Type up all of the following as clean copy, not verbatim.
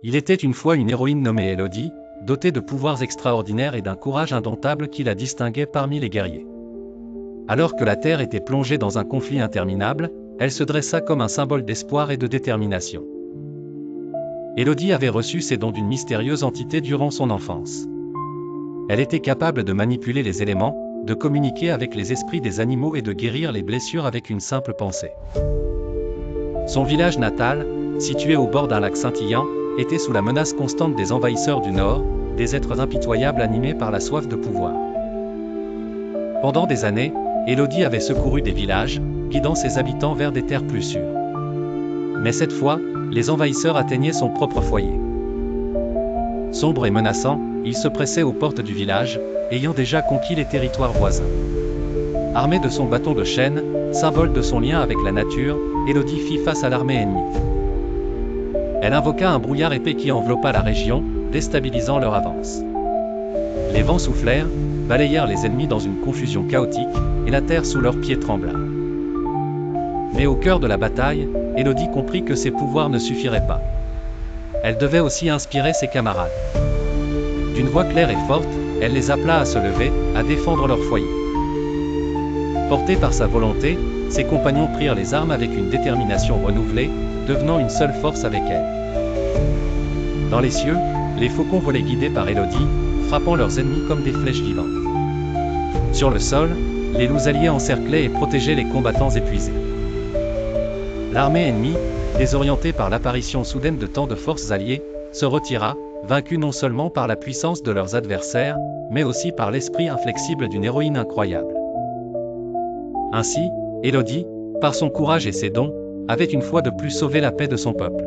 Il était une fois une héroïne nommée Élodie, dotée de pouvoirs extraordinaires et d'un courage indomptable qui la distinguait parmi les guerriers. Alors que la Terre était plongée dans un conflit interminable, elle se dressa comme un symbole d'espoir et de détermination. Élodie avait reçu ses dons d'une mystérieuse entité durant son enfance. Elle était capable de manipuler les éléments, de communiquer avec les esprits des animaux et de guérir les blessures avec une simple pensée. Son village natal, situé au bord d'un lac scintillant, était sous la menace constante des envahisseurs du Nord, des êtres impitoyables animés par la soif de pouvoir. Pendant des années, Élodie avait secouru des villages, guidant ses habitants vers des terres plus sûres. Mais cette fois, les envahisseurs atteignaient son propre foyer. Sombre et menaçant, ils se pressaient aux portes du village, ayant déjà conquis les territoires voisins. Armée de son bâton de chêne, symbole de son lien avec la nature, Élodie fit face à l'armée ennemie. Elle invoqua un brouillard épais qui enveloppa la région, déstabilisant leur avance. Les vents soufflèrent, balayèrent les ennemis dans une confusion chaotique, et la terre sous leurs pieds trembla. Mais au cœur de la bataille, Élodie comprit que ses pouvoirs ne suffiraient pas. Elle devait aussi inspirer ses camarades. D'une voix claire et forte, elle les appela à se lever, à défendre leur foyer. Portés par sa volonté, ses compagnons prirent les armes avec une détermination renouvelée, devenant une seule force avec elle. Dans les cieux, les faucons volaient guidés par Élodie, frappant leurs ennemis comme des flèches vivantes. Sur le sol, les loups alliés encerclaient et protégeaient les combattants épuisés. L'armée ennemie, désorientée par l'apparition soudaine de tant de forces alliées, se retira, vaincue non seulement par la puissance de leurs adversaires, mais aussi par l'esprit inflexible d'une héroïne incroyable. Ainsi, Élodie, par son courage et ses dons, avait une fois de plus sauvé la paix de son peuple.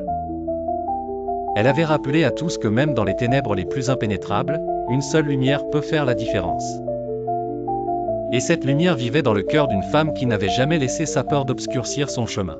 Elle avait rappelé à tous que même dans les ténèbres les plus impénétrables, une seule lumière peut faire la différence. Et cette lumière vivait dans le cœur d'une femme qui n'avait jamais laissé sa peur d'obscurcir son chemin.